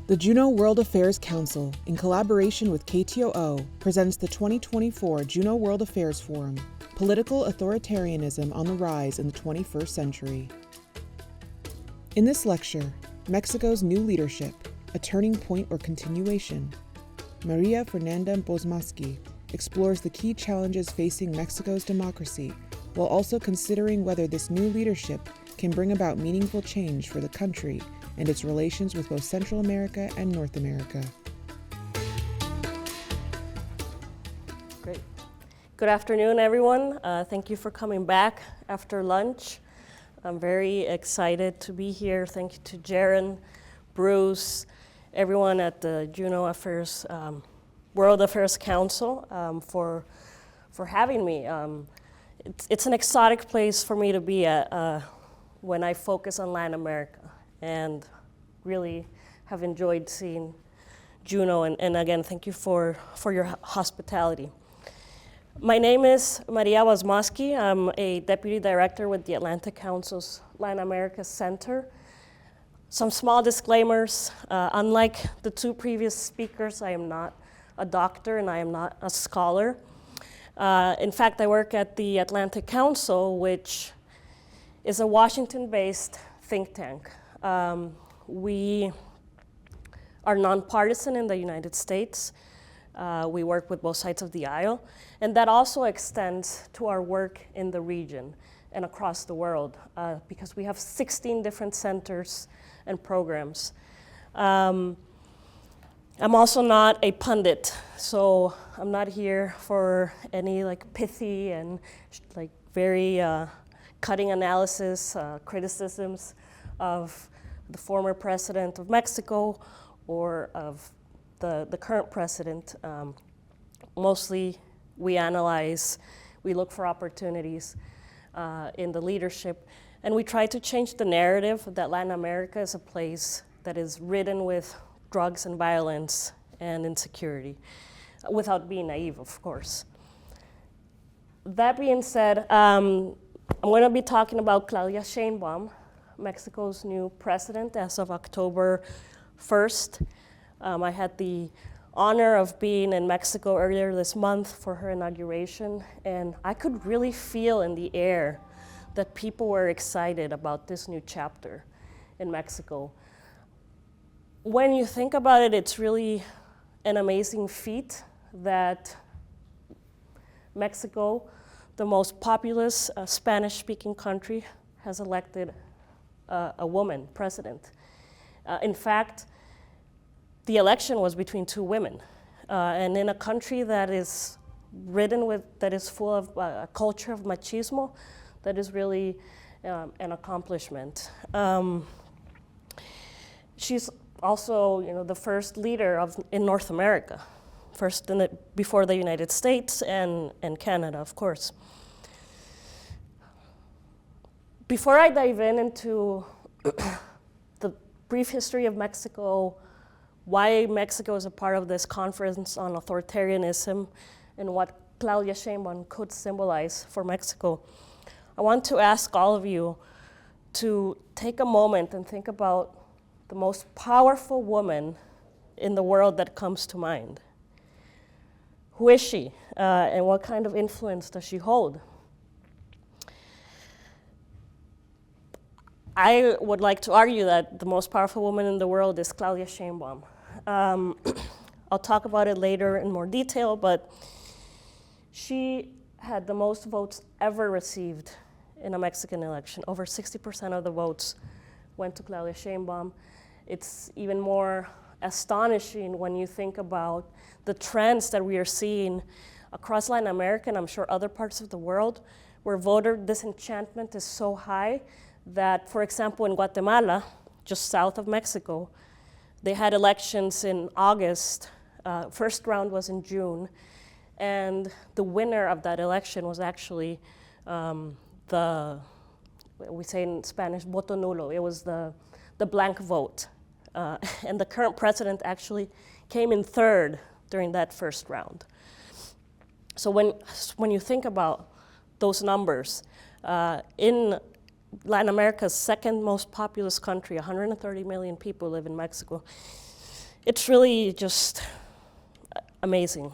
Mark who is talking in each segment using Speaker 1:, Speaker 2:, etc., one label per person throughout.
Speaker 1: The Juneau World Affairs Council, in collaboration with KTOO, presents the 2024 Juneau World Affairs Forum, Political Authoritarianism on the Rise in the 21st Century. In this lecture, Mexico's New Leadership, a Turning Point or Continuation, María Fernanda Bozmoski explores the key challenges facing Mexico's democracy, while also considering whether this new leadership can bring about meaningful change for the country and its relations with both Central America and North America.
Speaker 2: Great. Good afternoon, everyone. Thank you for coming back after lunch. I'm very excited to be here. Thank you to Jaren, Bruce, everyone at the Juneau Affairs, World Affairs Council for having me. It's an exotic place for me to be at when I focus on Latin America, and really have enjoyed seeing Juneau, and again, thank you for your hospitality. My name is María Bozmoski. I'm a deputy director with the Atlantic Council's Latin America Center. Some small disclaimers. Unlike the two previous speakers, I am not a doctor and I am not a scholar. In fact, I work at the Atlantic Council, which is a Washington-based think tank. We are nonpartisan in the United States. We work with both sides of the aisle, and that also extends to our work in the region and across the world, because we have 16 different centers and programs. I'm also not a pundit, so I'm not here for any pithy and very cutting analysis, criticisms of the former president of Mexico or of the current president. Mostly we analyze, we look for opportunities in the leadership, and we try to change the narrative that Latin America is a place that is ridden with drugs and violence and insecurity, without being naive, of course. That being said, I'm going to be talking about Claudia Sheinbaum, Mexico's new president as of October 1st. I had the honor of being in Mexico earlier this month for her inauguration, and I could really feel in the air that people were excited about this new chapter in Mexico. When you think about it, it's really an amazing feat that Mexico, the most populous Spanish-speaking country, has elected a woman president. In fact, the election was between two women. And in a country that is that is full of a culture of machismo, that is really an accomplishment. She's also, the first leader in North America, first before the United States and Canada, of course. Before I dive into the brief history of Mexico, why Mexico is a part of this conference on authoritarianism, and what Claudia Sheinbaum could symbolize for Mexico, I want to ask all of you to take a moment and think about the most powerful woman in the world that comes to mind. Who is she, and what kind of influence does she hold? I would like to argue that the most powerful woman in the world is Claudia Sheinbaum. I'll talk about it later in more detail, but she had the most votes ever received in a Mexican election. Over 60% of the votes went to Claudia Sheinbaum. It's even more astonishing when you think about the trends that we are seeing across Latin America, and I'm sure other parts of the world, where voter disenchantment is so high that, for example, in Guatemala, just south of Mexico, they had elections in August. First round was in June, and the winner of that election was actually we say in Spanish, voto nulo. It was the blank vote. And the current president actually came in third during that first round. So when you think about those numbers, in Latin America's second most populous country, 130 million people live in Mexico. it's really just amazing.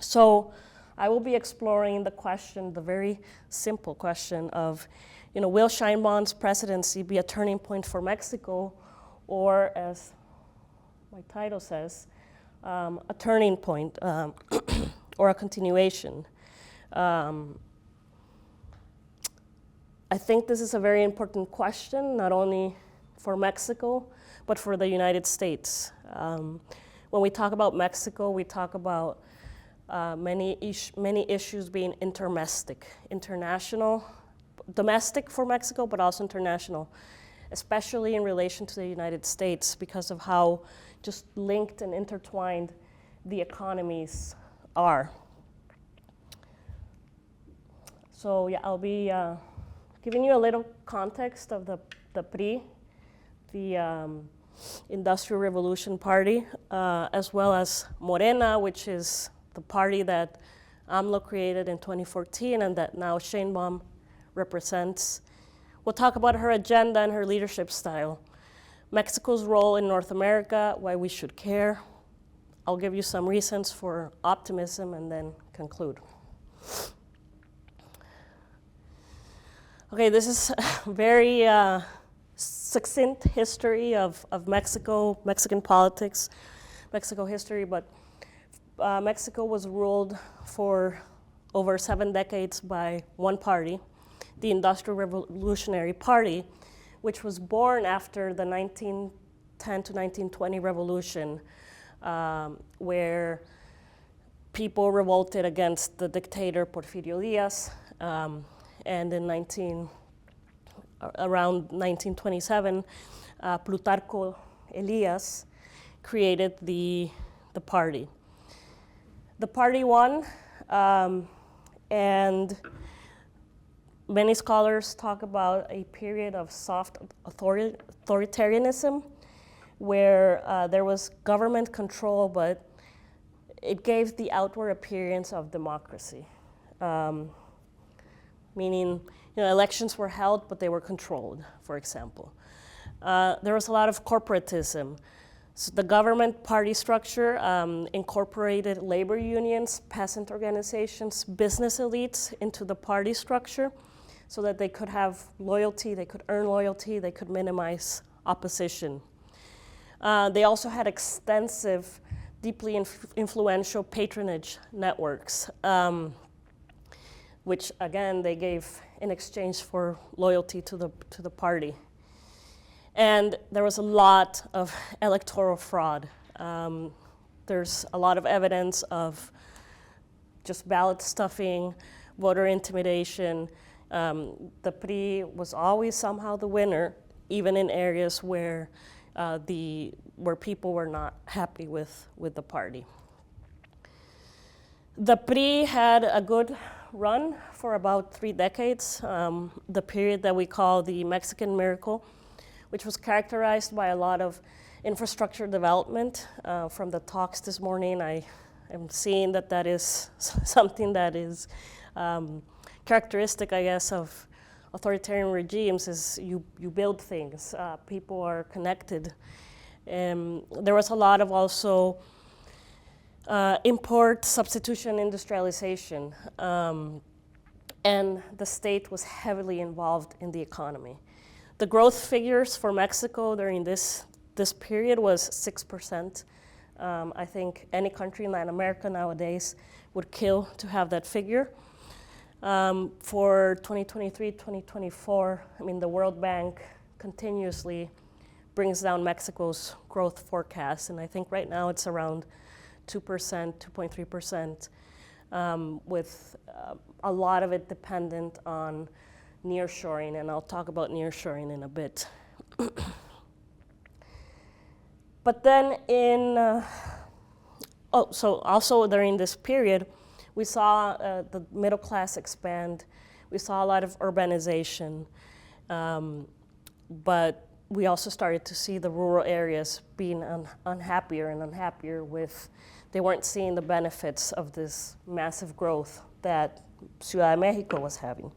Speaker 2: So I will be exploring the question, the very simple question of, will Sheinbaum's presidency be a turning point for Mexico, or, as my title says, a turning point or a continuation? I think this is a very important question, not only for Mexico, but for the United States. When we talk about Mexico, we talk about many issues being international, domestic for Mexico, but also international, especially in relation to the United States, because of how just linked and intertwined the economies are. So yeah, I'll be giving you a little context of the PRI, the Industrial Revolution Party, as well as Morena, which is the party that AMLO created in 2014 and that now Sheinbaum represents. We'll talk about her agenda and her leadership style, Mexico's role in North America, why we should care. I'll give you some reasons for optimism and then conclude. Okay, this is a very succinct history of Mexico, Mexican politics, Mexico history, but Mexico was ruled for over 7 decades by one party, the Industrial Revolutionary Party, which was born after the 1910 to 1920 revolution, where people revolted against the dictator Porfirio Diaz, and in around 1927, Plutarco Elias created the party. The party won, and many scholars talk about a period of soft authoritarianism, where there was government control, but it gave the outward appearance of democracy. Meaning, elections were held, but they were controlled, for example. There was a lot of corporatism. So the government party structure incorporated labor unions, peasant organizations, business elites into the party structure so that they could have loyalty, they could earn loyalty, they could minimize opposition. They also had extensive, deeply influential patronage networks, which again they gave in exchange for loyalty to the party. And there was a lot of electoral fraud. There's a lot of evidence of just ballot stuffing, voter intimidation. The PRI was always somehow the winner, even in areas where people were not happy with the party. The PRI had a good run for about 3 decades, the period that we call the Mexican Miracle, which was characterized by a lot of infrastructure development. From the talks this morning, I am seeing that is something that is characteristic, I guess, of authoritarian regimes, is you build things, people are connected. There was a lot of also import substitution industrialization, and the state was heavily involved in the economy. The growth figures for Mexico during this period was 6%. I think any country in Latin America nowadays would kill to have that figure. For 2023, 2024, the World Bank continuously brings down Mexico's growth forecast, and I think right now it's around 2%, 2.3%, with a lot of it dependent on nearshoring, and I'll talk about nearshoring in a bit. But then also during this period, we saw the middle class expand. We saw a lot of urbanization, but we also started to see the rural areas being unhappier with, they weren't seeing the benefits of this massive growth that Ciudad de Mexico was having.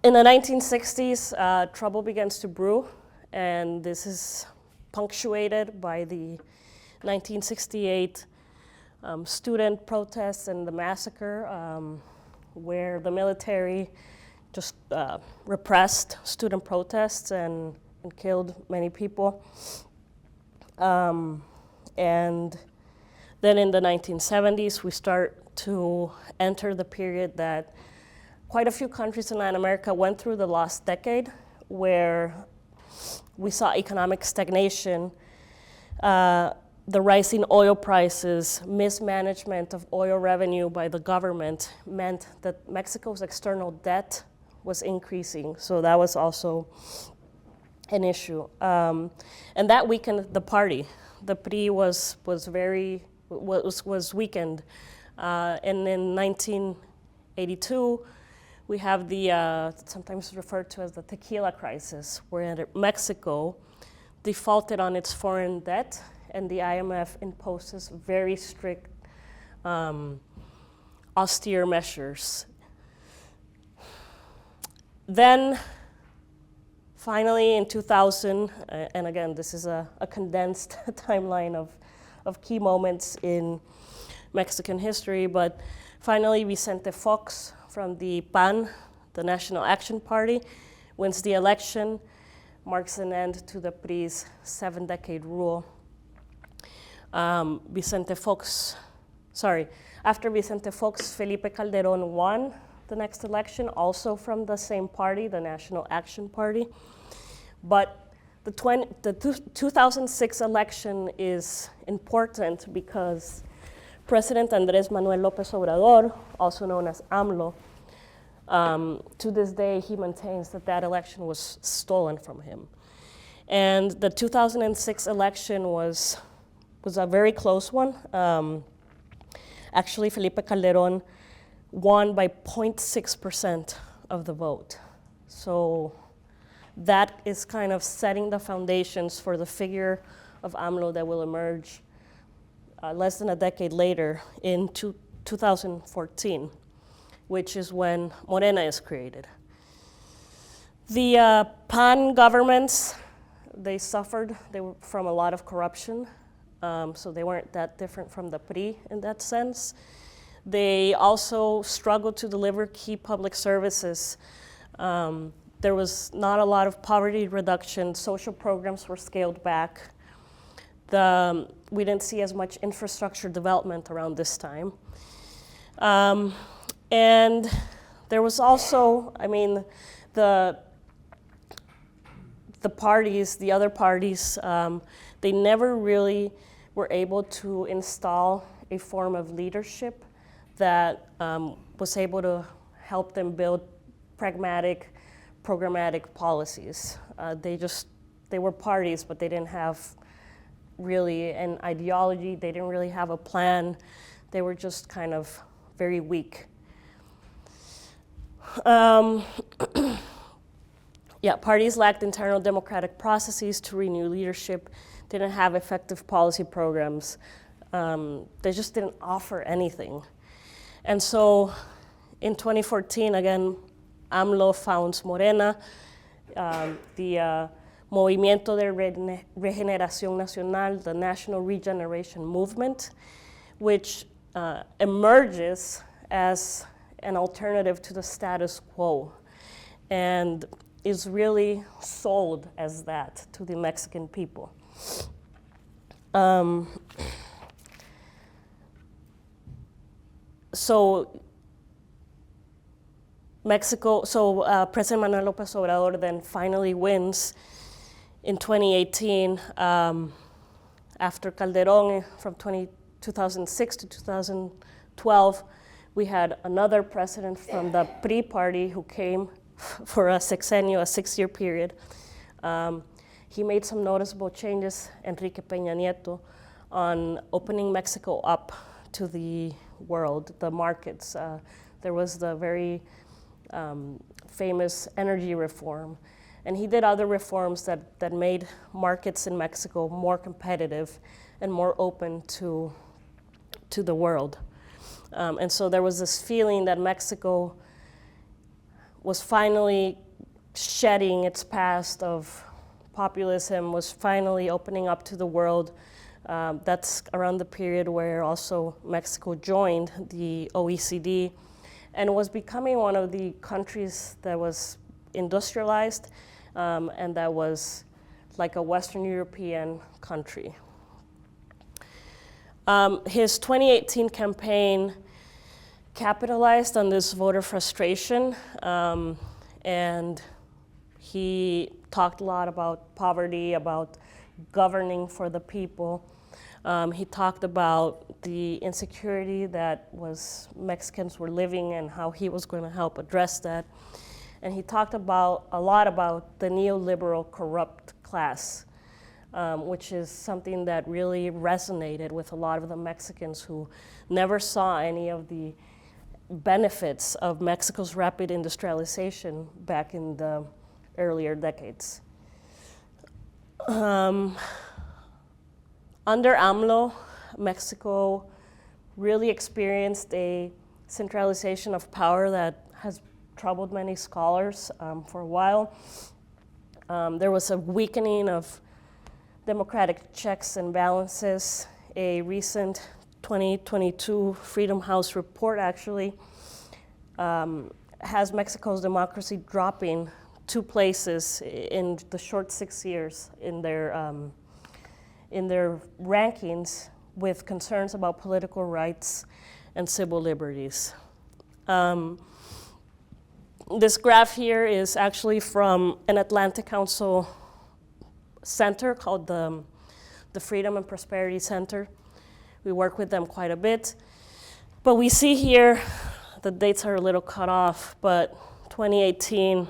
Speaker 2: In the 1960s, trouble begins to brew, and this is punctuated by the 1968 student protests and the massacre, where the military just repressed student protests and killed many people. And then in the 1970s, we start to enter the period that quite a few countries in Latin America went through the last decade, where we saw economic stagnation, the rising oil prices, mismanagement of oil revenue by the government meant that Mexico's external debt was increasing. So that was also an issue. And that weakened the party. The PRI was weakened. And in 1982, we have the sometimes referred to as the tequila crisis, where Mexico defaulted on its foreign debt, and the IMF imposes very strict, austere measures. Then, finally, in 2000, and again, this is a condensed timeline of key moments in Mexican history, but finally, Vicente Fox from the PAN, the National Action Party, wins the election, marks an end to the PRI's 7-decade rule. After Vicente Fox, Felipe Calderón won the next election, also from the same party, the National Action Party. But the 2006 election is important because President Andrés Manuel López Obrador, also known as AMLO, to this day he maintains that election was stolen from him. And the 2006 election was a very close one. Actually, Felipe Calderón won by 0.6% of the vote. So that is kind of setting the foundations for the figure of AMLO that will emerge less than a decade later in 2014, which is when Morena is created. The PAN governments, they suffered from a lot of corruption, so they weren't that different from the PRI in that sense. They also struggled to deliver key public services. There was not a lot of poverty reduction. Social programs were scaled back. We didn't see as much infrastructure development around this time. And there was also, the other parties, they never really were able to install a form of leadership that was able to help them build pragmatic, programmatic policies. They were parties, but they didn't have really an ideology. They didn't really have a plan. They were just kind of very weak. Parties lacked internal democratic processes to renew leadership, didn't have effective policy programs. They just didn't offer anything. And so in 2014, again, AMLO founds Morena, the Movimiento de Regeneración Nacional, the National Regeneration Movement, which emerges as an alternative to the status quo and is really sold as that to the Mexican people. President Manuel López Obrador then finally wins in 2018, after Calderón from 2006 to 2012, we had another president from the PRI party who came for a sexenio, a 6-year period. He made some noticeable changes, Enrique Peña Nieto, on opening Mexico up to the world, the markets. There was the very famous energy reform. And he did other reforms that made markets in Mexico more competitive and more open to the world. And so there was this feeling that Mexico was finally shedding its past of populism was finally opening up to the world. That's around the period where also Mexico joined the OECD and was becoming one of the countries that was industrialized and that was like a Western European country. His 2018 campaign capitalized on this voter frustration, and he talked a lot about poverty, about governing for the people. He talked about the insecurity that Mexicans were living and how he was going to help address that. And he talked a lot about the neoliberal corrupt class, which is something that really resonated with a lot of the Mexicans who never saw any of the benefits of Mexico's rapid industrialization back in the earlier decades. Under AMLO, Mexico really experienced a centralization of power that has troubled many scholars for a while. There was a weakening of democratic checks and balances. A recent 2022 Freedom House report actually has Mexico's democracy dropping 2 places in the short 6 years in their rankings, with concerns about political rights and civil liberties. This graph here is actually from an Atlantic Council center called the Freedom and Prosperity Center. We work with them quite a bit. But we see here, the dates are a little cut off, but 2018,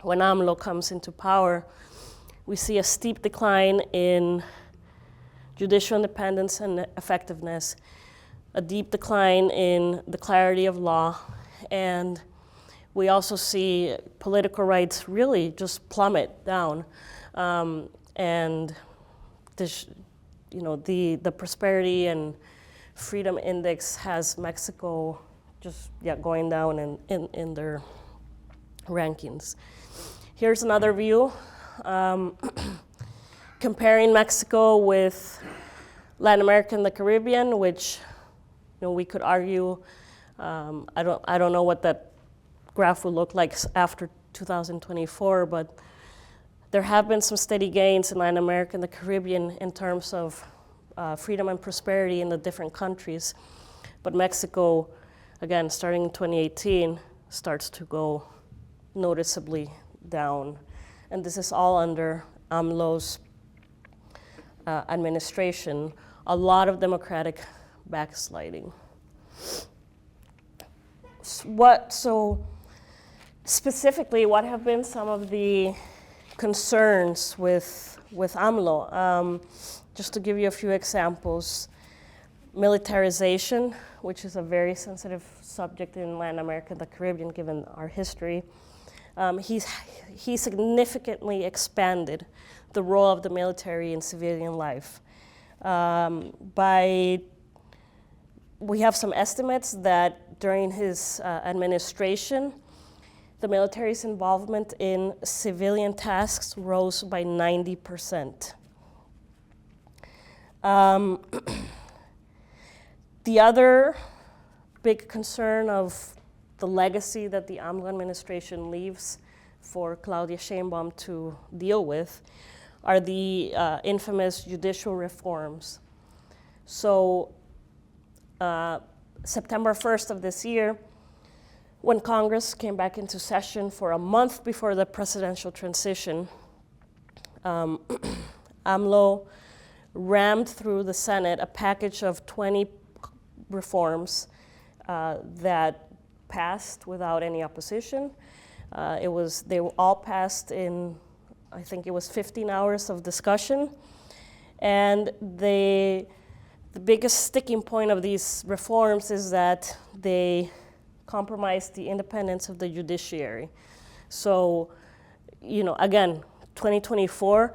Speaker 2: when AMLO comes into power, we see a steep decline in judicial independence and effectiveness, a deep decline in the clarity of law, and we also see political rights really just plummet down. And this, the prosperity and freedom index has Mexico just going down in their rankings. Here's another view comparing Mexico with Latin America and the Caribbean, which we could argue. I don't know what that graph will look like after 2024, but there have been some steady gains in Latin America and the Caribbean in terms of freedom and prosperity in the different countries. But Mexico, again, starting in 2018, starts to go noticeably down. And this is all under AMLO's administration, a lot of democratic backsliding. So specifically, what have been some of the concerns with AMLO? Just to give you a few examples, militarization, which is a very sensitive subject in Latin America and the Caribbean, given our history. He significantly expanded the role of the military in civilian life. We have some estimates that during his administration, the military's involvement in civilian tasks rose by 90%. The other big concern of the legacy that the AMLO administration leaves for Claudia Sheinbaum to deal with are the infamous judicial reforms. So September 1st of this year, when Congress came back into session for a month before the presidential transition, AMLO rammed through the Senate a package of 20 reforms that passed without any opposition. They were all passed in, I think it was 15 hours of discussion. And the biggest sticking point of these reforms is that they compromise the independence of the judiciary. So, again, 2024,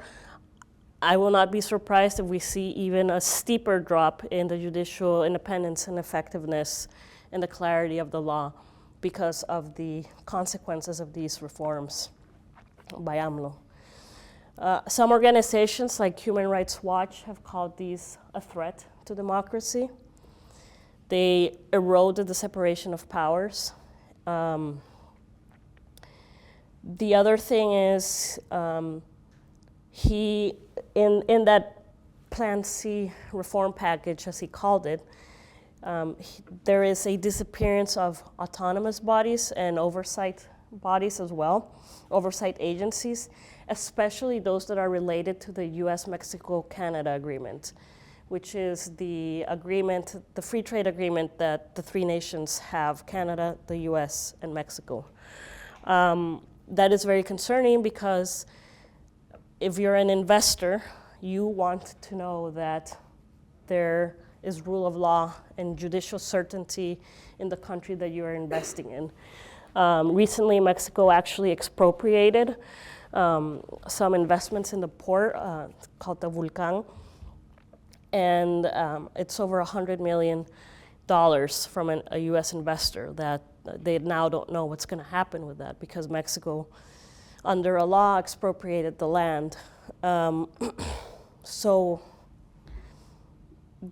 Speaker 2: I will not be surprised if we see even a steeper drop in the judicial independence and effectiveness and the clarity of the law because of the consequences of these reforms by AMLO. Some organizations like Human Rights Watch have called these a threat to democracy. They eroded the separation of powers. The other thing is he, in that Plan C reform package, as he called it, there is a disappearance of autonomous bodies and oversight bodies as well, oversight agencies, especially those that are related to the US-Mexico-Canada agreement, which is the agreement, the free trade agreement that the three nations have, Canada, the US, and Mexico. That is very concerning because if you're an investor, you want to know that there is rule of law and judicial certainty in the country that you are investing in. Recently, Mexico actually expropriated some investments in the port called the Vulcan, and it's over $100 million from a US investor that they now don't know what's going to happen with that because Mexico, under a law, expropriated the land. So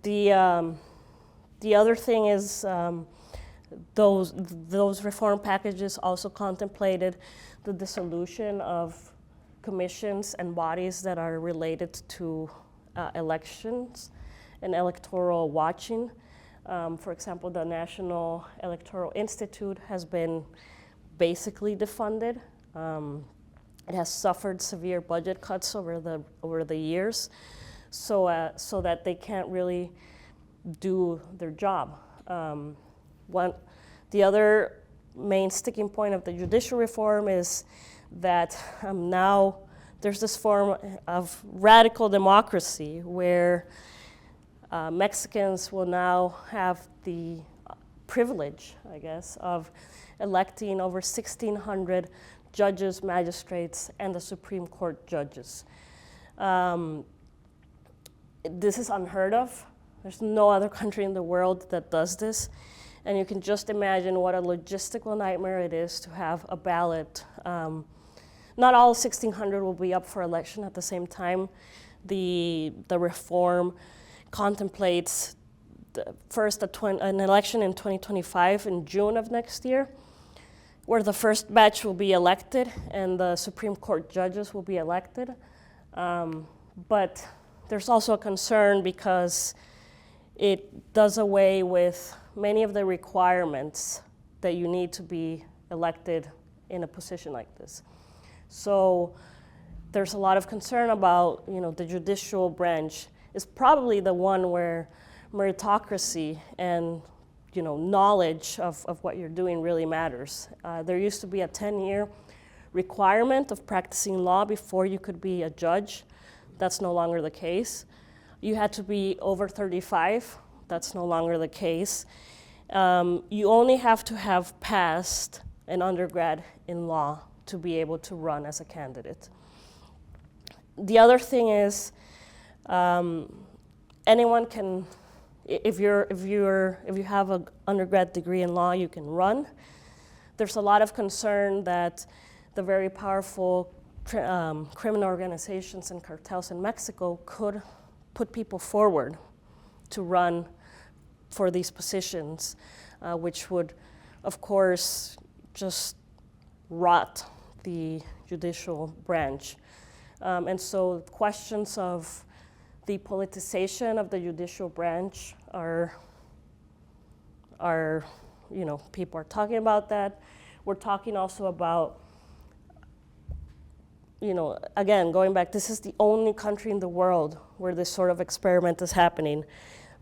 Speaker 2: the other thing is those reform packages also contemplated the dissolution of commissions and bodies that are related to elections and electoral watching. For example, the National Electoral Institute has been basically defunded. It has suffered severe budget cuts over the years, so that they can't really do their job. The other main sticking point of the judicial reform is that now there's this form of radical democracy where Mexicans will now have the privilege, I guess, of electing over 1,600 judges, magistrates, and the Supreme Court judges. This is unheard of. There's no other country in the world that does this. And you can just imagine what a logistical nightmare it is to have a ballot. Not all 1,600 will be up for election at the same time. The reform contemplates first an election in 2025 in June of next year, where the first batch will be elected and the Supreme Court judges will be elected. But there's also a concern because it does away with many of the requirements that you need to be elected in a position like this. So there's a lot of concern about, the judicial branch is probably the one where meritocracy and, knowledge of what you're doing really matters. There used to be a 10-year requirement of practicing law before you could be a judge. That's no longer the case. You had to be over 35. That's no longer the case. You only have to have passed an undergrad in law to be able to run as a candidate. The other thing is, anyone can, if you have an undergrad degree in law, you can run. There's a lot of concern that the very powerful criminal organizations and cartels in Mexico could put people forward to run for these positions, which would, of course, just rot the judicial branch. And so questions of the politicization of the judicial branch are, people are talking about that. We're talking also about, again, going back, this is the only country in the world where this sort of experiment is happening.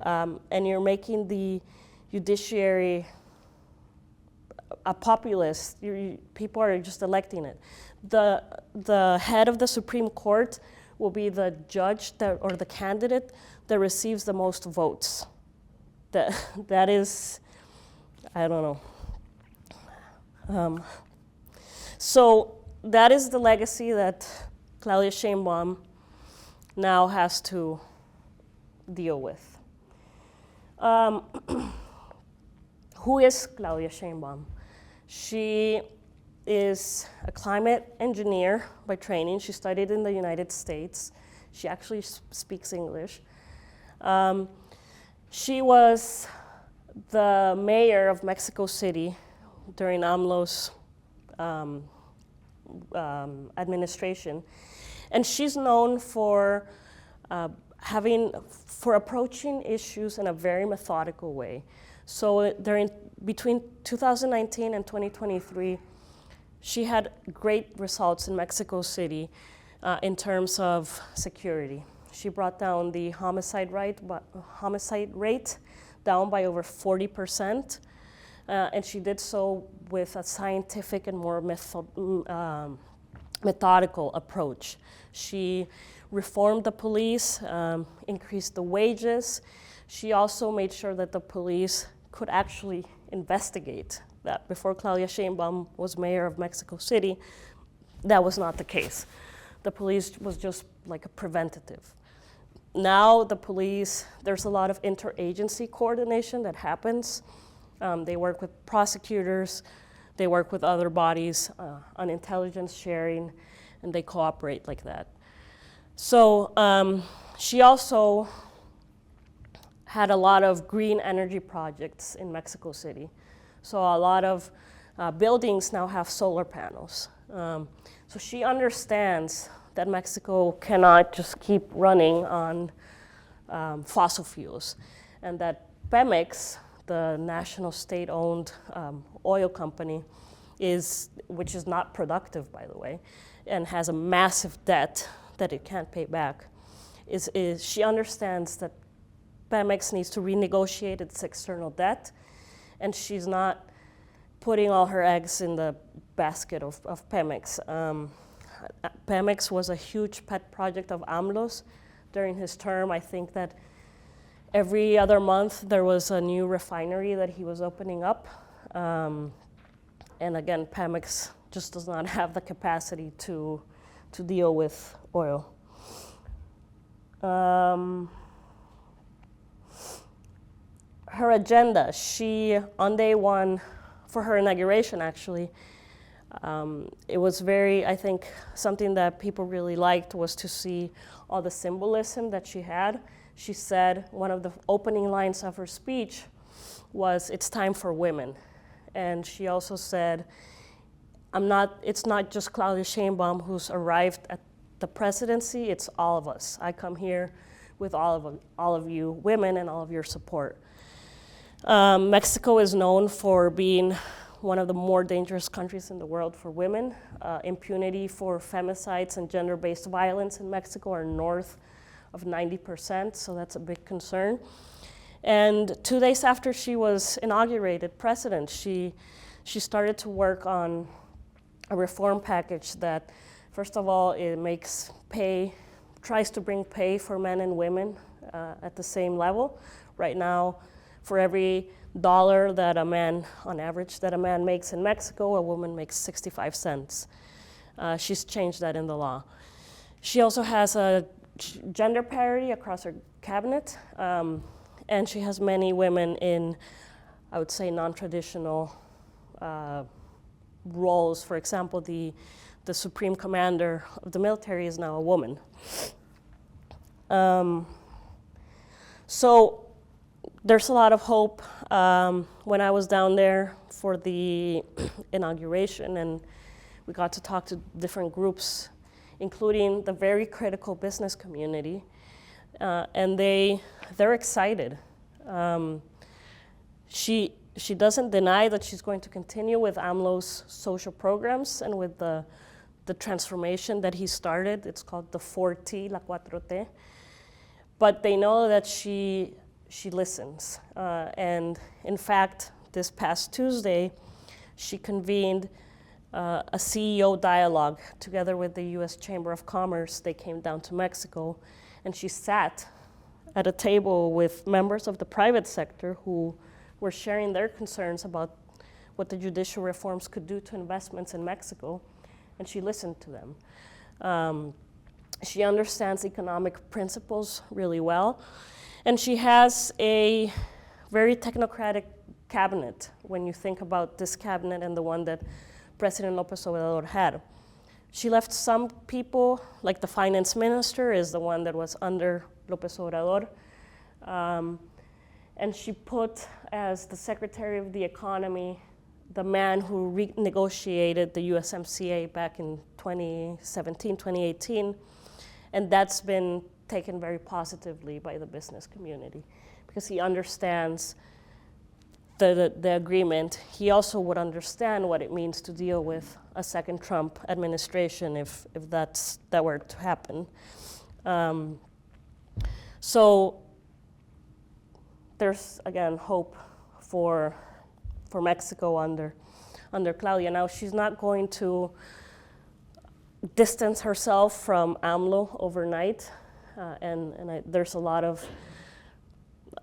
Speaker 2: And you're making the judiciary a populist. People are just electing it. The head of the Supreme Court will be the judge or the candidate that receives the most votes. That is, I don't know. So that is the legacy that Claudia Sheinbaum now has to deal with. Who is Claudia Sheinbaum? She is a climate engineer by training. She studied in the United States. She actually speaks English. She was the mayor of Mexico City during AMLO's administration. And she's known for approaching issues in a very methodical way. So between 2019 and 2023, she had great results in Mexico City in terms of security. She brought down the homicide rate down by over 40%, and she did so with a scientific and more methodical approach. She reformed the police, increased the wages. She also made sure that the police could actually investigate that. Before Claudia Sheinbaum was mayor of Mexico City, that was not the case. The police was just like a preventative. Now the police, there's a lot of interagency coordination that happens. They work with prosecutors, they work with other bodies on intelligence sharing, and they cooperate like that. So she also had a lot of green energy projects in Mexico City. So a lot of buildings now have solar panels. So she understands that Mexico cannot just keep running on fossil fuels, and that Pemex, the national state-owned oil company, which is not productive, by the way, and has a massive debt that it can't pay back, she understands that Pemex needs to renegotiate its external debt, and she's not putting all her eggs in the basket of Pemex. Pemex was a huge pet project of AMLO's during his term. I think that every other month there was a new refinery that he was opening up. And again, Pemex just does not have the capacity to deal with oil. Her agenda, on day one, for her inauguration actually, it was I think something that people really liked was to see all the symbolism that she had. She said one of the opening lines of her speech was, "It's time for women." And she also said, it's not just Claudia Sheinbaum who's arrived at the presidency, it's all of us. I come here with all of you women and all of your support. Mexico is known for being one of the more dangerous countries in the world for women. Impunity for femicides and gender-based violence in Mexico are north of 90%, so that's a big concern. And 2 days after she was inaugurated president, she started to work on a reform package that, first of all, it tries to bring pay for men and women at the same level. Right now, for every dollar that a man, on average, that a man makes in Mexico, a woman makes 65 cents. She's changed that in the law. She also has a gender parity across her cabinet, and she has many women in, I would say, non-traditional roles. For example, the supreme commander of the military is now a woman. So there's a lot of hope. When I was down there for the inauguration, and we got to talk to different groups, including the very critical business community, and they're excited. She doesn't deny that she's going to continue with AMLO's social programs and with the transformation that he started. It's called the 4T, La 4T. But they know that she listens. And in fact, this past Tuesday, she convened a CEO dialogue together with the US Chamber of Commerce. They came down to Mexico, and she sat at a table with members of the private sector who were sharing their concerns about what the judicial reforms could do to investments in Mexico, and she listened to them. She understands economic principles really well, and she has a very technocratic cabinet. When you think about this cabinet and the one that President López Obrador had. She left some people, like the finance minister is the one that was under López Obrador, and she put as the Secretary of the Economy the man who renegotiated the USMCA back in 2017, 2018, and that's been taken very positively by the business community because he understands the agreement. He also would understand what it means to deal with a second Trump administration if that were to happen. So there's, again, hope for Mexico under Claudia. Now, she's not going to distance herself from AMLO overnight, there's a lot of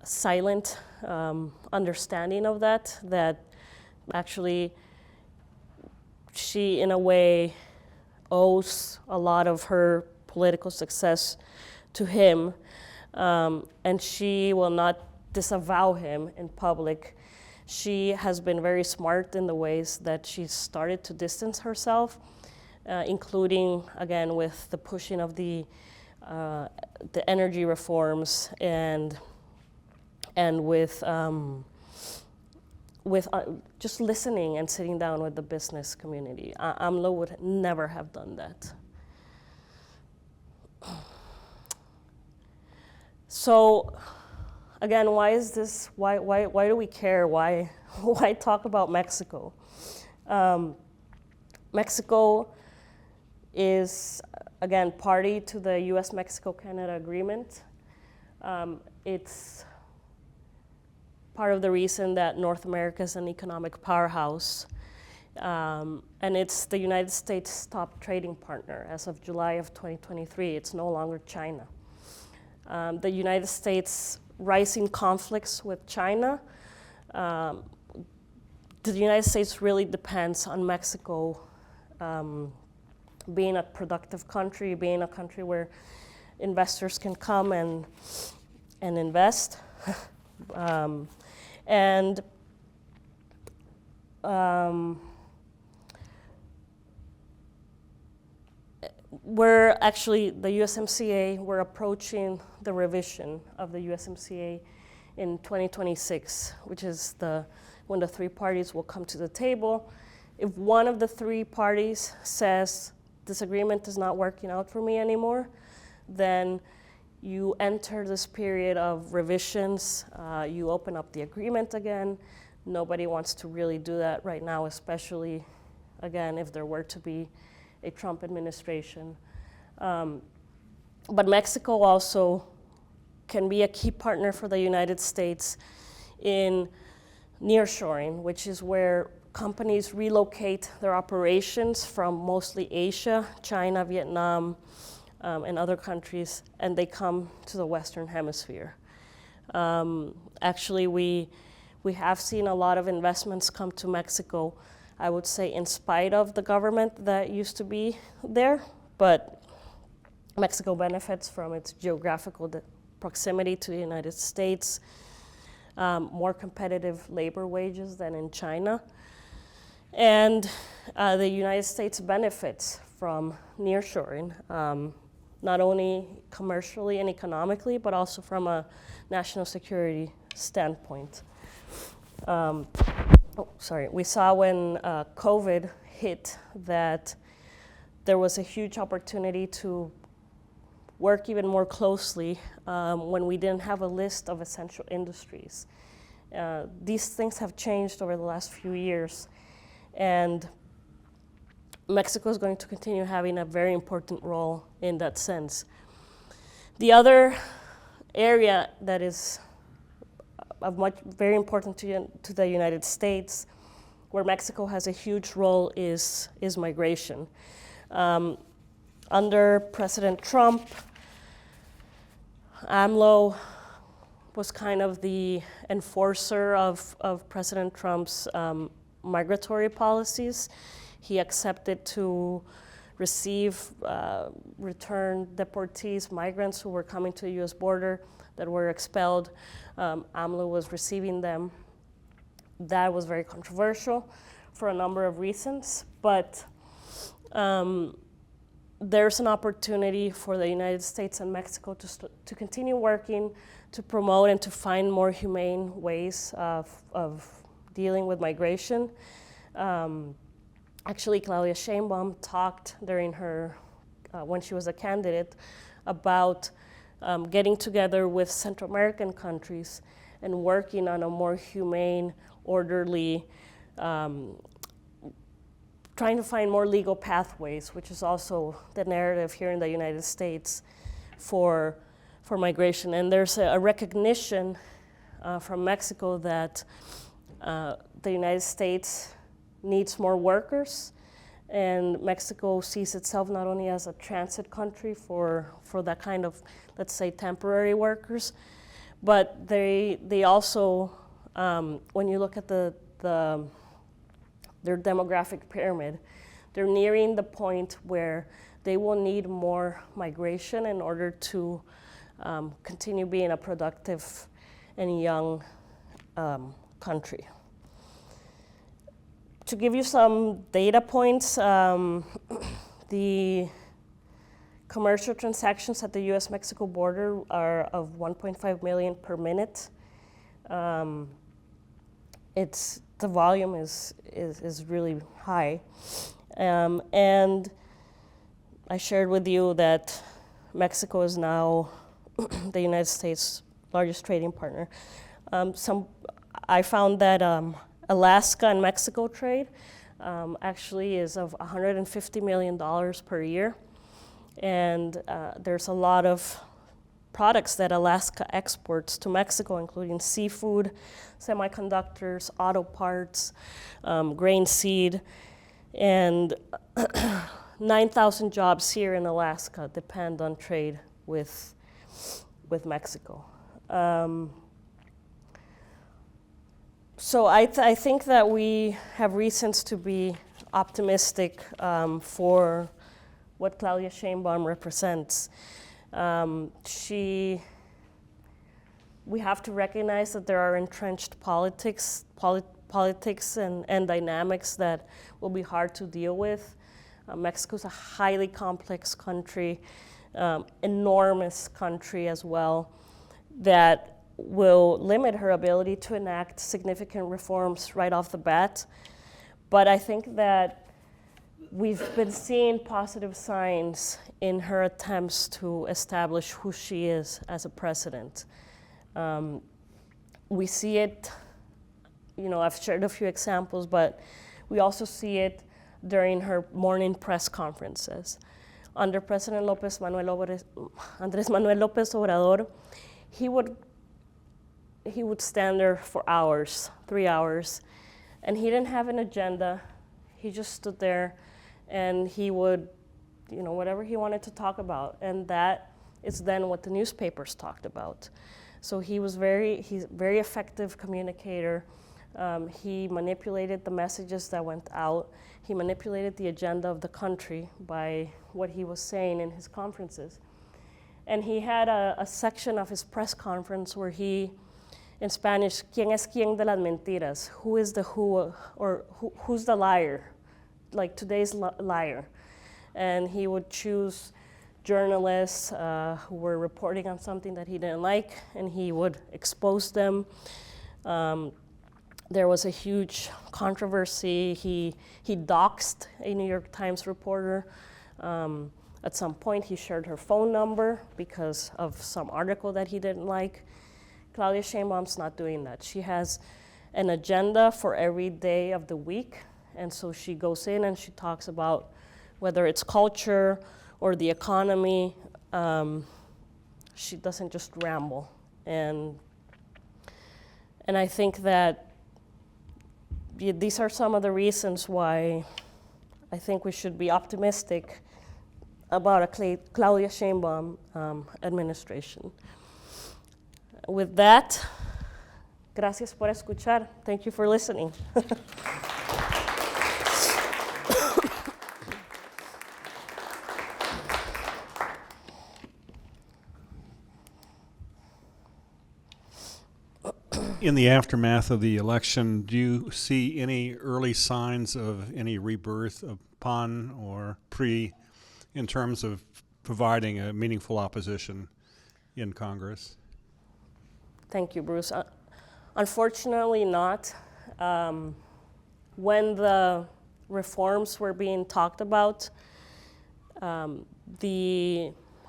Speaker 2: silent understanding of that actually she, in a way, owes a lot of her political success to him, and she will not disavow him in public. She has been very smart in the ways that she's started to distance herself, including, again, with the pushing of the energy reforms and with just listening and sitting down with the business community. AMLO would never have done that. So, again, why is this? Why do we care? Why talk about Mexico? Mexico is, again, party to the U.S.-Mexico-Canada agreement. It's part of the reason that North America is an economic powerhouse. And it's the United States' top trading partner as of July of 2023. It's no longer China. The United States' rising conflicts with China, the United States really depends on Mexico being a productive country, being a country where investors can come and invest. We're actually, the USMCA, we're approaching the revision of the USMCA in 2026, which is when the three parties will come to the table. If one of the three parties says, this agreement is not working out for me anymore, then you enter this period of revisions, you open up the agreement again. Nobody wants to really do that right now, especially, again, if there were to be a Trump administration. But Mexico also can be a key partner for the United States in nearshoring, which is where companies relocate their operations from mostly Asia, China, Vietnam, and other countries, and they come to the Western Hemisphere. Actually, we have seen a lot of investments come to Mexico, I would say in spite of the government that used to be there, but Mexico benefits from its geographical proximity to the United States, more competitive labor wages than in China. And the United States benefits from nearshoring, not only commercially and economically, but also from a national security standpoint. We saw when COVID hit that there was a huge opportunity to work even more closely when we didn't have a list of essential industries. These things have changed over the last few years, and Mexico is going to continue having a very important role in that sense. The other area that is very important to the United States, where Mexico has a huge role, is migration. Under President Trump, AMLO was kind of the enforcer of President Trump's migratory policies. He accepted to receive, return deportees, migrants who were coming to the US border that were expelled. AMLO was receiving them. That was very controversial. for a number of reasons, but there's an opportunity for the United States and Mexico to continue working to promote and to find more humane ways of dealing with migration. Actually, Claudia Sheinbaum talked during her, when she was a candidate, about getting together with Central American countries and working on a more humane, orderly, trying to find more legal pathways, which is also the narrative here in the United States for migration. And there's a recognition from Mexico that the United States needs more workers, and Mexico sees itself not only as a transit country for that kind of, let's say, temporary workers, but they also, when you look at their demographic pyramid, they're nearing the point where they will need more migration in order to continue being a productive and young country. To give you some data points, the commercial transactions at the US-Mexico border are of 1.5 million per minute. The volume is really high. And I shared with you that Mexico is now the United States' largest trading partner. I found that Alaska and Mexico trade actually is of $150 million per year. And there's a lot of products that Alaska exports to Mexico, including seafood, semiconductors, auto parts, grain seed, and 9,000 jobs here in Alaska depend on trade with Mexico. So I think that we have reasons to be optimistic for what Claudia Sheinbaum represents. We have to recognize that there are entrenched politics and dynamics that will be hard to deal with. Mexico's a highly complex country, enormous country as well, that will limit her ability to enact significant reforms right off the bat. But I think that we've been seeing positive signs in her attempts to establish who she is as a president. We see it, I've shared a few examples, but we also see it during her morning press conferences. Under President Andrés Manuel López Obrador, he would stand there for hours, 3 hours, and he didn't have an agenda. He just stood there and he would, whatever he wanted to talk about, and that is then what the newspapers talked about. So he's a very effective communicator. He manipulated the messages that went out. He manipulated the agenda of the country by what he was saying in his conferences. And he had a section of his press conference where he, in Spanish, ¿Quién es quién de las mentiras? Who is the who, or who's the liar? Like today's liar. And he would choose journalists who were reporting on something that he didn't like, and he would expose them. There was a huge controversy. He doxed a New York Times reporter. At some point, he shared her phone number because of some article that he didn't like. Claudia Sheinbaum's not doing that. She has an agenda for every day of the week, and so she goes in and she talks about whether it's culture or the economy. She doesn't just ramble. And I think that these are some of the reasons why I think we should be optimistic about a Claudia Sheinbaum administration. With that, gracias por escuchar. Thank you for listening.
Speaker 3: In the aftermath of the election, do you see any early signs of any rebirth upon or pre in terms of providing a meaningful opposition in Congress?
Speaker 2: Thank you, Bruce. Unfortunately not. When the reforms were being talked about, a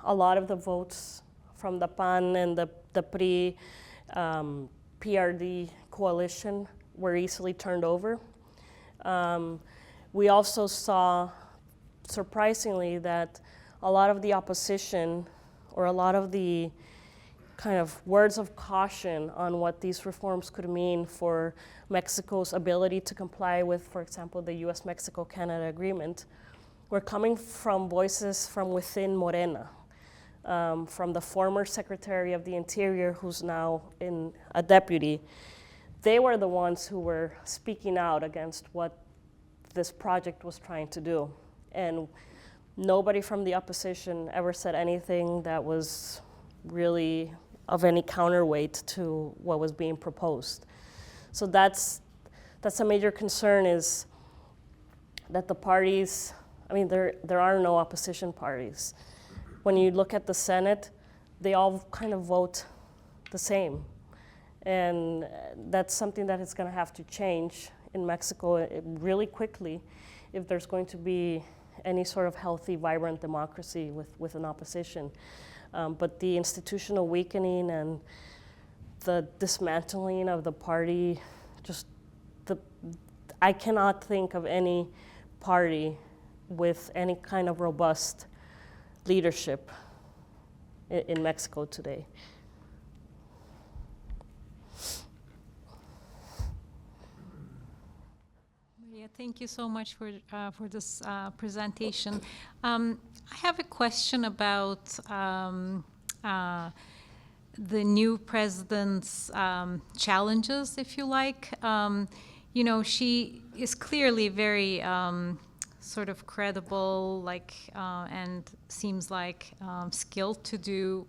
Speaker 2: lot of the votes from the PAN and the PRI PRD coalition were easily turned over. We also saw, surprisingly, that a lot of the opposition or a lot of the kind of words of caution on what these reforms could mean for Mexico's ability to comply with, for example, the US-Mexico-Canada agreement, were coming from voices from within Morena. From the former Secretary of the Interior, who's now a deputy. They were the ones who were speaking out against what this project was trying to do. And nobody from the opposition ever said anything that was really of any counterweight to what was being proposed. So that's a major concern, is that the parties, I mean, there are no opposition parties. When you look at the Senate, they all kind of vote the same. And that's something that is going to have to change in Mexico really quickly if there's going to be any sort of healthy, vibrant democracy with an opposition. But the institutional weakening and the dismantling of the party, I cannot think of any party with any kind of robust leadership in Mexico today.
Speaker 4: Maria, thank you so much for this presentation. I have a question about the new president's challenges, if you like. She is clearly very sort of credible, and seems like skilled to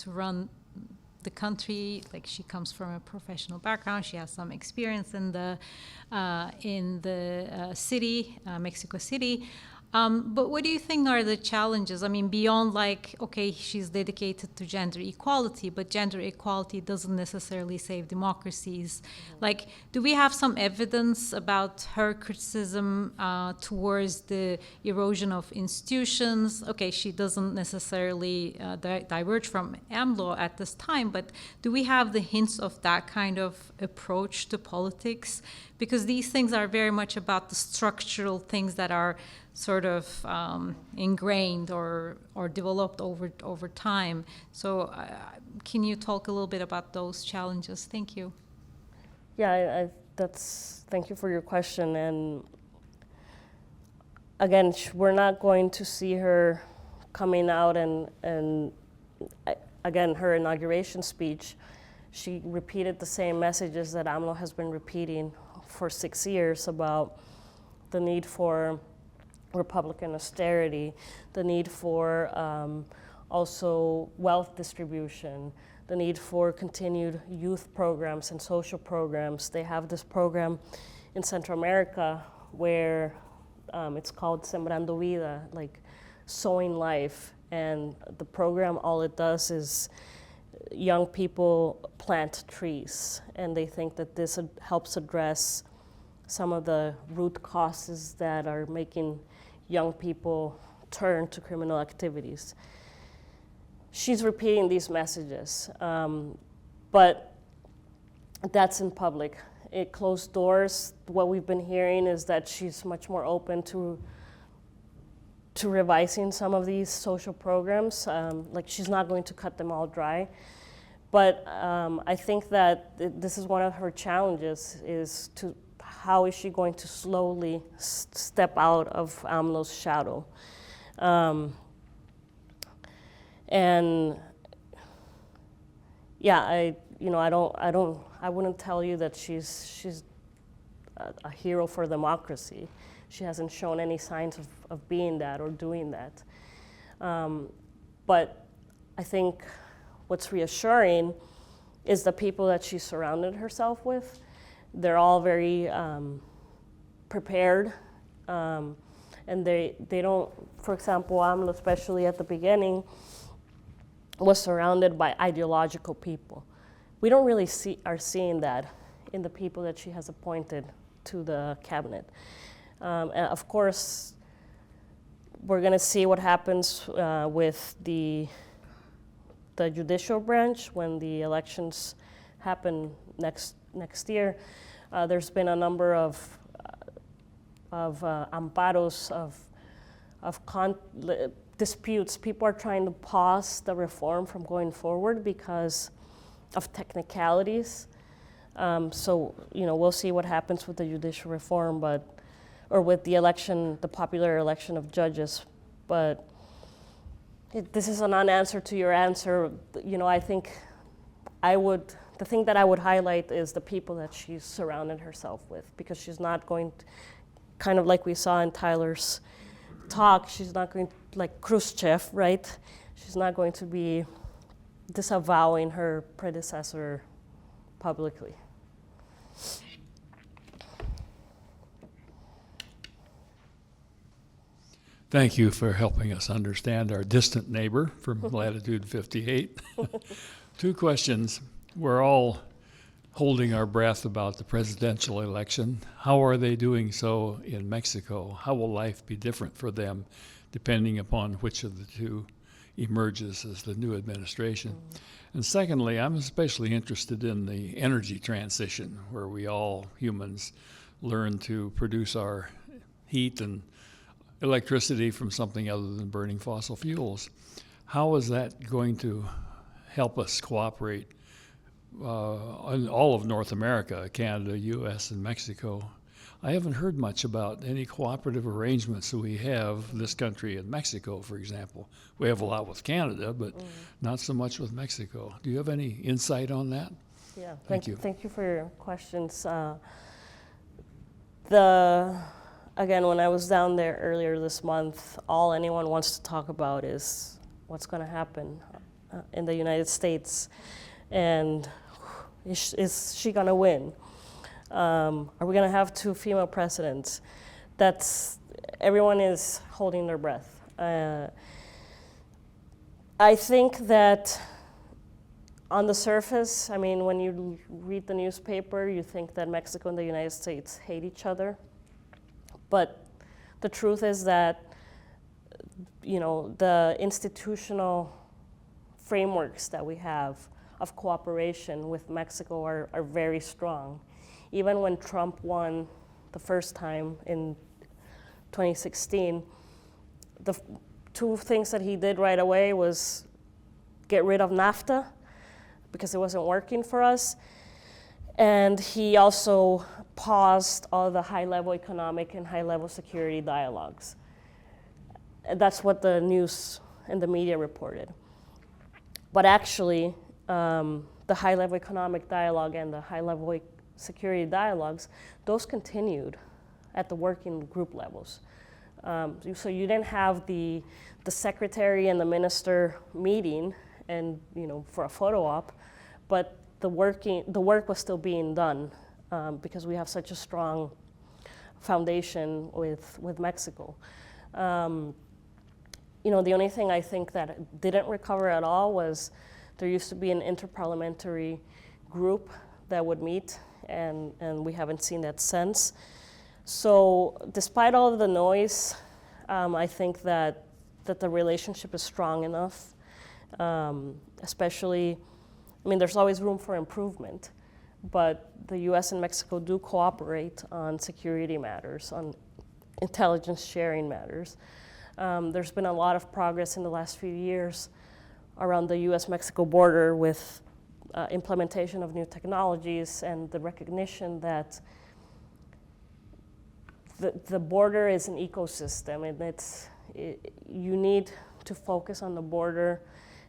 Speaker 4: run the country. Like, she comes from a professional background. She has some experience in the city, Mexico City. But what do you think are the challenges? I mean, beyond okay, she's dedicated to gender equality, but gender equality doesn't necessarily save democracies. Mm-hmm. Do we have some evidence about her criticism towards the erosion of institutions? Okay, she doesn't necessarily diverge from AMLO at this time, but do we have the hints of that kind of approach to politics? Because these things are very much about the structural things that are sort of ingrained or developed over time. So can you talk a little bit about those challenges? Thank you.
Speaker 2: Yeah, thank you for your question. And again, we're not going to see her coming out and again, her inauguration speech, she repeated the same messages that AMLO has been repeating for 6 years about the need for Republican austerity, the need for also wealth distribution, the need for continued youth programs and social programs. They have this program in Central America where it's called Sembrando Vida, like sowing life. And the program, all it does is young people plant trees, and they think that this helps address some of the root causes that are making young people turn to criminal activities. She's repeating these messages, but that's in public. At closed doors, what we've been hearing is that she's much more open to revising some of these social programs. She's not going to cut them all dry. But I think that this is one of her challenges, is how is she going to slowly step out of AMLO's shadow? And yeah, I wouldn't tell you that she's a hero for democracy. She hasn't shown any signs of being that or doing that. But I think what's reassuring is the people that she surrounded herself with. They're all very prepared, and they don't, for example, AMLO, especially at the beginning, was surrounded by ideological people. We don't really are seeing that in the people that she has appointed to the cabinet. And of course, we're going to see what happens with the judicial branch when the elections happen next year. There's been a number of amparos, of disputes. People are trying to pause the reform from going forward because of technicalities. So, we'll see what happens with the judicial reform, or with the election, the popular election of judges. But this is a non-answer to your answer. I think the thing that I would highlight is the people that she's surrounded herself with, because she's not going to, kind of like we saw in Tyler's talk, she's not going to, like Khrushchev, right? She's not going to be disavowing her predecessor publicly.
Speaker 5: Thank you for helping us understand our distant neighbor from latitude 58. 2 questions. We're all holding our breath about the presidential election. How are they doing so in Mexico? How will life be different for them depending upon which of the 2 emerges as the new administration? And secondly, I'm especially interested in the energy transition, where we all humans learn to produce our heat and electricity from something other than burning fossil fuels. How is that going to help us cooperate in all of North America, Canada, U.S., and Mexico? I haven't heard much about any cooperative arrangements that we have, this country and Mexico, for example. We have a lot with Canada, but not so much with Mexico. Do you have any insight on that?
Speaker 2: Yeah,
Speaker 5: Thank you.
Speaker 2: Thank you for your questions. Again, when I was down there earlier this month, all anyone wants to talk about is what's going to happen in the United States, and is she going to win? Are we going to have 2 female presidents? Everyone is holding their breath. I think that on the surface, when you read the newspaper, you think that Mexico and the United States hate each other. But the truth is that, the institutional frameworks that we have of cooperation with Mexico are very strong. Even when Trump won the first time in 2016, the 2 things that he did right away was get rid of NAFTA because it wasn't working for us. And he also paused all the high-level economic and high-level security dialogues. And that's what the news and the media reported. But actually, the high-level economic dialogue and the high-level security dialogues, those continued at the working group levels. So you didn't have the secretary and the minister meeting and for a photo op, but the work was still being done because we have such a strong foundation with Mexico. The only thing I think that didn't recover at all was there used to be an interparliamentary group that would meet, and we haven't seen that since. So despite all of the noise, I think that the relationship is strong enough, especially, there's always room for improvement, but the US and Mexico do cooperate on security matters, on intelligence sharing matters. There's been a lot of progress in the last few years around the US-Mexico border with implementation of new technologies and the recognition that the border is an ecosystem, and you need to focus on the border,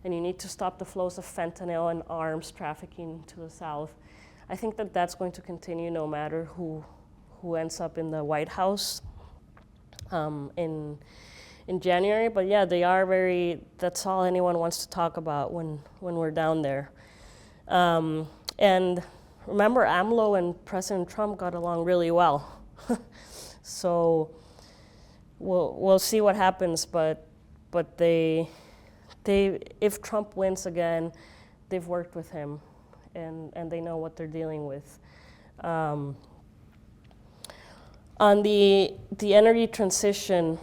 Speaker 2: and you need to stop the flows of fentanyl and arms trafficking to the south. I think that that's going to continue no matter who ends up in the White House in January. But yeah, they are that's all anyone wants to talk about when we're down there. And remember, AMLO and President Trump got along really well. So we'll see what happens, but they if Trump wins again, they've worked with him, and they know what they're dealing with. On the energy transition,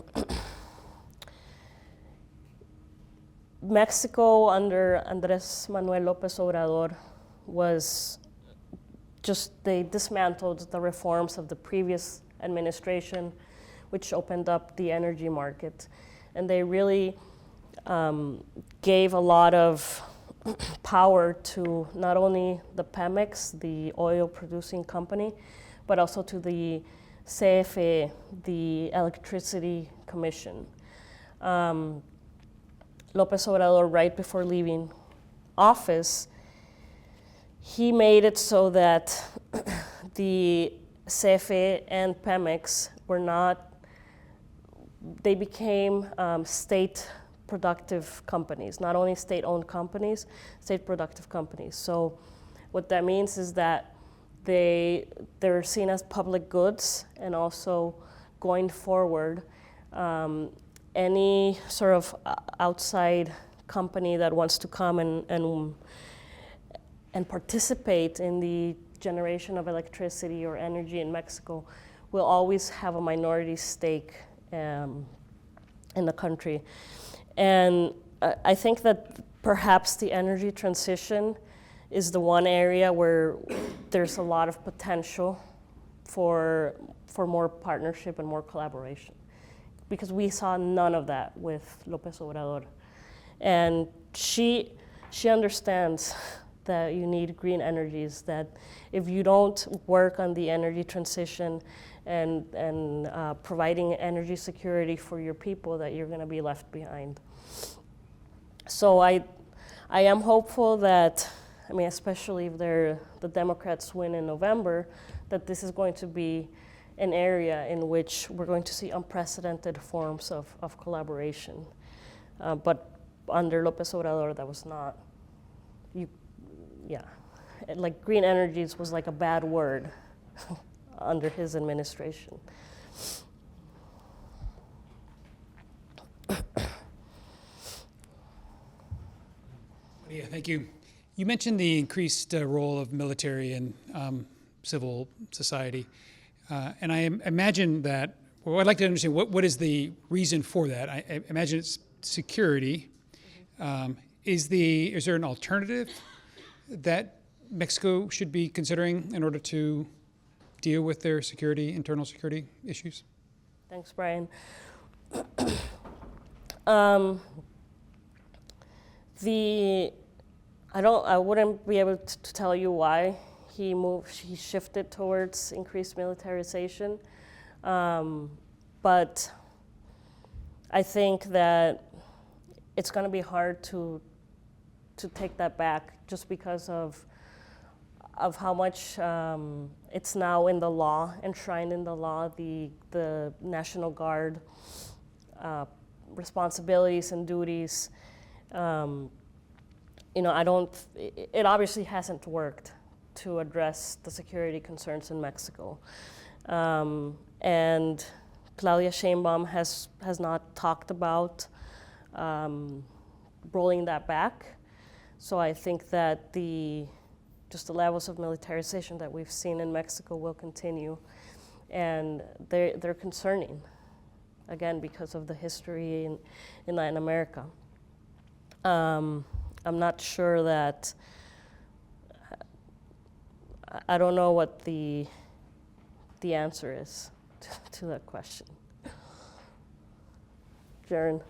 Speaker 2: Mexico under Andrés Manuel López Obrador was they dismantled the reforms of the previous administration, which opened up the energy market. And they really gave a lot of power to not only the Pemex, the oil producing company, but also to the CFE, the Electricity Commission. López Obrador, right before leaving office, he made it so that the CFE and Pemex they became state productive companies, not only state-owned companies, state productive companies. So what that means is that they're seen as public goods, and also going forward, any sort of outside company that wants to come and participate in the generation of electricity or energy in Mexico will always have a minority stake in the country. And I think that perhaps the energy transition is the one area where there's a lot of potential for more partnership and more collaboration, because we saw none of that with López Obrador. And she understands that you need green energies, that if you don't work on the energy transition and providing energy security for your people, that you're gonna be left behind. So I am hopeful that, especially if the Democrats win in November, that this is going to be an area in which we're going to see unprecedented forms of collaboration. But under López Obrador, that was not, like green energies was like a bad word under his administration.
Speaker 6: María, thank you. You mentioned the increased role of military and civil society. And I imagine that, well, I'd like to understand what is the reason for that. I imagine it's security. Is there an alternative that Mexico should be considering in order to deal with their internal security issues?
Speaker 2: Thanks, Brian. I wouldn't be able to tell you why he shifted towards increased militarization. But I think that it's going to be hard to take that back, just because of how much it's now in the law, enshrined in the law, the National Guard responsibilities and duties. It obviously hasn't worked to address the security concerns in Mexico. And Claudia Sheinbaum has not talked about rolling that back. So I think that just the levels of militarization that we've seen in Mexico will continue. And they're concerning, again, because of the history in Latin America. I'm not sure that, I don't know what the answer is to that question. Jaren?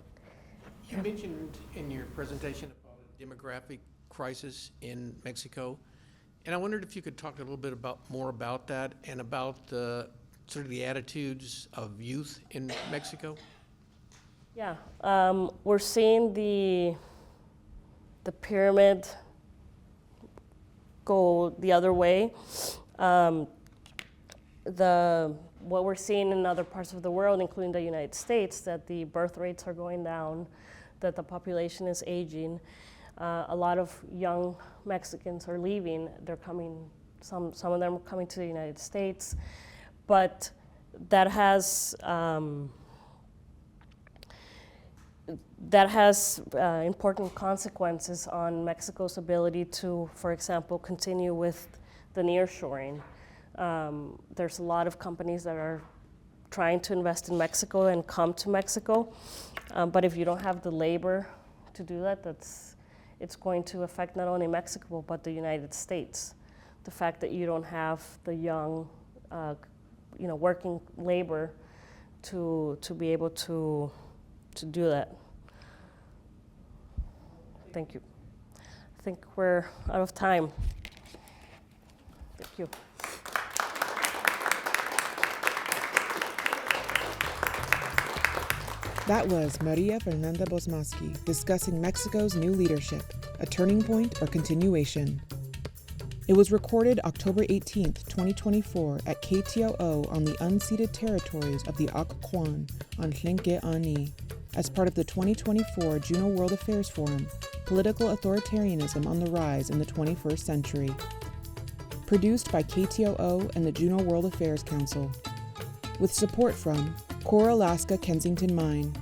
Speaker 7: You mentioned in your presentation about a demographic crisis in Mexico, and I wondered if you could talk a little bit more about that and about the sort of the attitudes of youth in Mexico.
Speaker 2: Yeah, we're seeing the pyramid go the other way. What we're seeing in other parts of the world, including the United States, that the birth rates are going down, that the population is aging. A lot of young Mexicans are leaving. They're coming, some of them are coming to the United States, but that has important consequences on Mexico's ability to, for example, continue with the nearshoring. There's a lot of companies that are trying to invest in Mexico and come to Mexico, but if you don't have the labor to do that, it's going to affect not only Mexico but the United States. The fact that you don't have the young, working labor to be able to do that. Thank you. I think we're out of time. Thank you.
Speaker 1: That was María Fernanda Bozmoski discussing Mexico's new leadership, a turning point or continuation. It was recorded October 18th, 2024 at KTOO on the unceded territories of the Occoquan on Tlenke-Ani as part of the 2024 Juneau World Affairs Forum, Political Authoritarianism on the Rise in the 21st Century. Produced by KTOO and the Juneau World Affairs Council. With support from Core Alaska Kensington Mine,